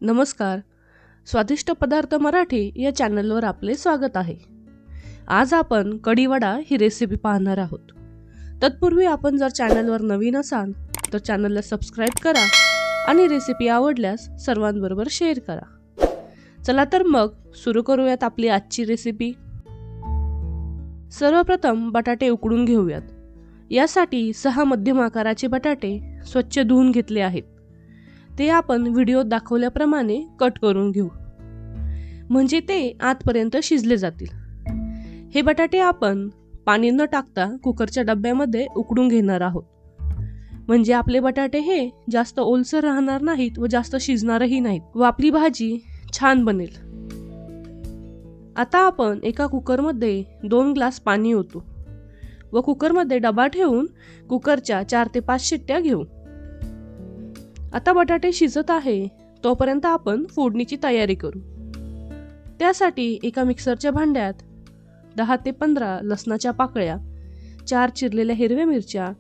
नमस्कार. स्वादिष्ट पदार्थ मराठी या चॅनलवर आपले स्वागत आहे. आज आपण कढी वडा ही रेसिपी पाहणार आहोत. तत्पूर्वी आपण जर चॅनलवर नवीन असाल तर चॅनलला सबस्क्राईब करा आणि रेसिपी आवडल्यास सर्वांबरोबर शेअर करा. चला तर मग सुरू करूयात आपली आजची रेसिपी. सर्वप्रथम बटाटे उकडून घेऊयात. यासाठी 6 मध्यम आकाराचे बटाटे स्वच्छ धुवून घेतले आहेत. ते आपण व्हिडिओत दाखवल्याप्रमाणे कट करून घेऊ, म्हणजे ते आतपर्यंत शिजले जातील. हे बटाटे आपण पाणी न टाकता कुकरच्या डब्यामध्ये उकडून घेणार आहोत, म्हणजे आपले बटाटे हे जास्त ओलसर राहणार नाहीत व जास्त शिजणारही नाहीत व आपली भाजी छान बनेल. आता आपण एका कुकरमध्ये 2 ग्लास पाणी ओतू व कुकरमध्ये डबा ठेवून कुकरच्या 4 ते 5 शिट्ट्या घेऊ. आता बटाटे शिजत आहे तोपर्यंत आपण फोडणीची तयारी करू. त्यासाठी एका मिक्सरच्या भांड्यात 10 ते 15 लसणाच्या पाकळ्या, 4 चिरलेल्या हिरव्या मिरच्या,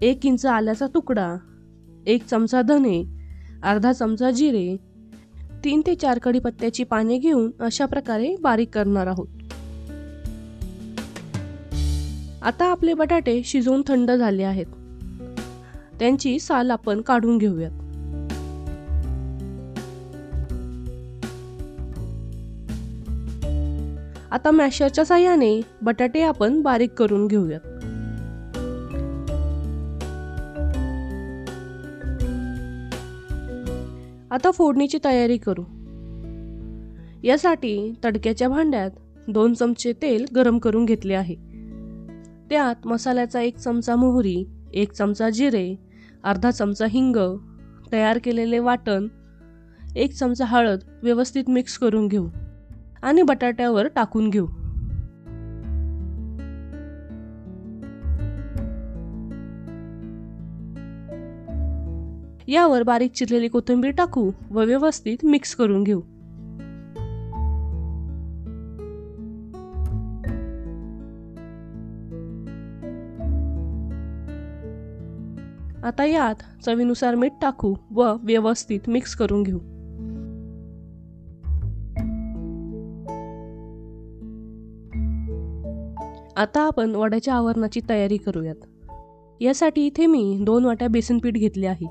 1 इंच आल्याचा तुकडा, 1 चमचा धने, अर्धा चमचा जिरे, 3 ते 4 कढीपत्त्याची पाने घेऊन अशा प्रकारे बारीक करणार आहोत. आता आपले बटाटे शिजवून थंड झाले आहेत. त्यांची साल आपण काढून घेऊयात. आता मॅशरच्या साहाय्याने बटाटे आपण बारीक करून घेऊयात. आता फोडणीची तयारी करू. यासाठी तडक्याच्या भांड्यात 2 चमचे तेल गरम करून घेतले आहे. त्यात मसाल्याचा 1 चमचा मोहरी, 1 चमचा जिरे, अर्धा चमचा हिंग, तयार केलेले वाटण, 1 चमचा हळद व्यवस्थित मिक्स करून घेऊ आणि बटाट्यावर टाकून घेऊ. यावर बारीक चिरलेली कोथिंबीर टाकू व व्यवस्थित मिक्स करून घेऊ. आता यात चवीनुसार मीठ टाकू व व्यवस्थित मिक्स करून घेऊ. आता आपण वड्याच्या आवरणाची तयारी करूयात. यासाठी इथे मी 2 वाट्या बेसन पीठ घेतले आहे.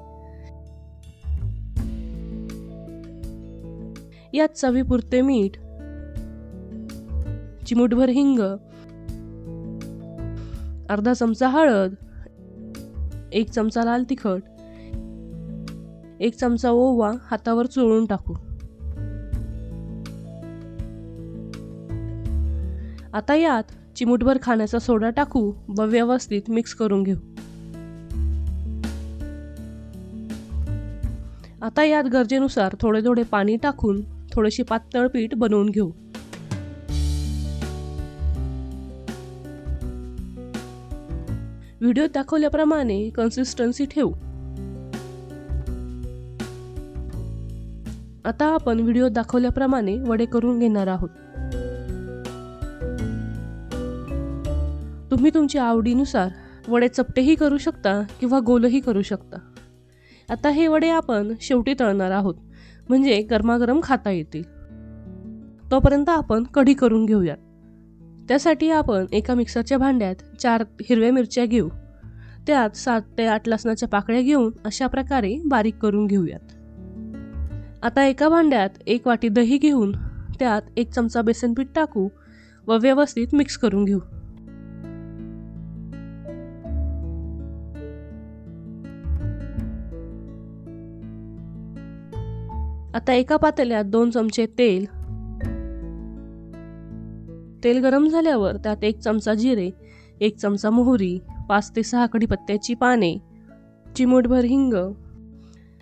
यात चवीपुरते मीठ, चिमूटभर हिंग, अर्धा चमचा हळद, 1 चमचा लाल तिखट, 1 चमचा ओवा हातावर चोळून टाकू. आता यात चिमूटभर खाण्याचा सोडा टाकू व व्यवस्थित मिक्स करून घेऊ. आता यात गरजेनुसार थोडे थोडे पाणी टाकून थोडेसे पातळ पीठ बनवून घेऊ. व्हिडिओत दाखवल्याप्रमाणे कन्सिस्टन्सी ठेवू. आता आपण व्हिडिओत दाखवल्याप्रमाणे वडे करून घेणार आहोत. तुम्ही तुमच्या आवडीनुसार वडे चपटेही करू शकता किंवा गोलही करू शकता. आता हे वडे आपण शेवटी तळणार आहोत, म्हणजे गरमागरम खाता येतील. तोपर्यंत आपण कढी करून घेऊयात. त्यासाठी आपण एका मिक्सरच्या भांड्यात 4 हिरव्या मिरच्या घेऊ. त्यात 7 ते 8 लसणाच्या पाकळ्या घेऊन अशा प्रकारे बारीक करून घेऊयात. आता एका भांड्यात 1 वाटी दही घेऊन त्यात 1 चमचा बेसन पीठ टाकू व व्यवस्थित मिक्स करून घेऊ. आता एका पातेल्यात 2 चमचे तेल गरम झाल्यावर त्यात 1 चमचा जिरे, 1 चमचा मोहरी, 5 ते 6 कढीपत्त्याची पाने, चिमूटभर हिंग,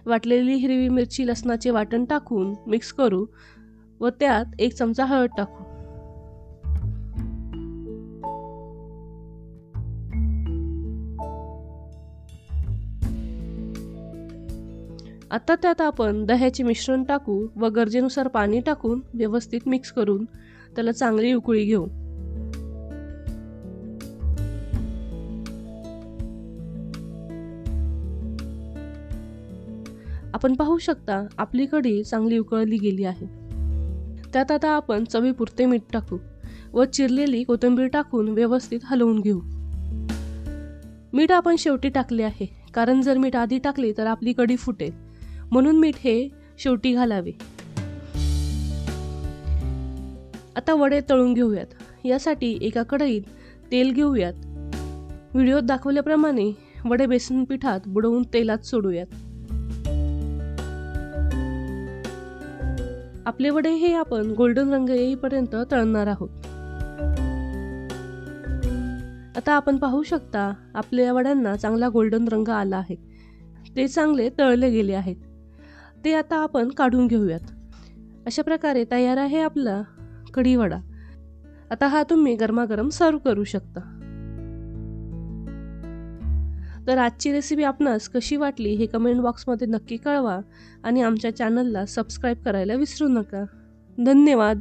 वाटलेली हिरवी मिरची, लसणाचे वाटण टाकून मिक्स करू व त्यात 1 चमचा हळद टाकू. आता त्यात आपण दह्याचे मिश्रण टाकू व गरजेनुसार पाणी टाकून व्यवस्थित मिक्स करून त्याला चांगली उकळी घेऊ. आपण पाहू शकता आपली कढी चांगली उकळली गेली आहे. त्यात आता आपण चवीपुरते मीठ टाकू व चिरलेली कोथिंबीर टाकून व्यवस्थित हलवून घेऊ. मीठ आपण शेवटी टाकले आहे, कारण जर मीठ आधी टाकले तर आपली कढी फुटेल, म्हणून मीठ हे शेवटी घालावे. आता वडे तळून घेऊयात. यासाठी एका कढईत तेल घेऊयात. व्हिडिओत दाखवल्याप्रमाणे वडे बेसन पिठात बुडवून तेलात सोडूयात. आपले वडे हे आपण गोल्डन रंग येईपर्यंत तळणार आहोत. आता आपण पाहू शकता आपल्या वड्यांना चांगला गोल्डन रंग आला आहे. ते चांगले तळले गेले आहेत. ते आता आपण काढून घेऊयात. अशा प्रकारे तयार आहे आपला कढी वडा. आता हा तुम्ही गरमागरम सर्व करू शकता. तर आजची रेसिपी आपणास कशी वाटली हे कमेंट बॉक्समध्ये नक्की कळवा आणि आमच्या चॅनलला सबस्क्राईब करायला विसरू नका. धन्यवाद.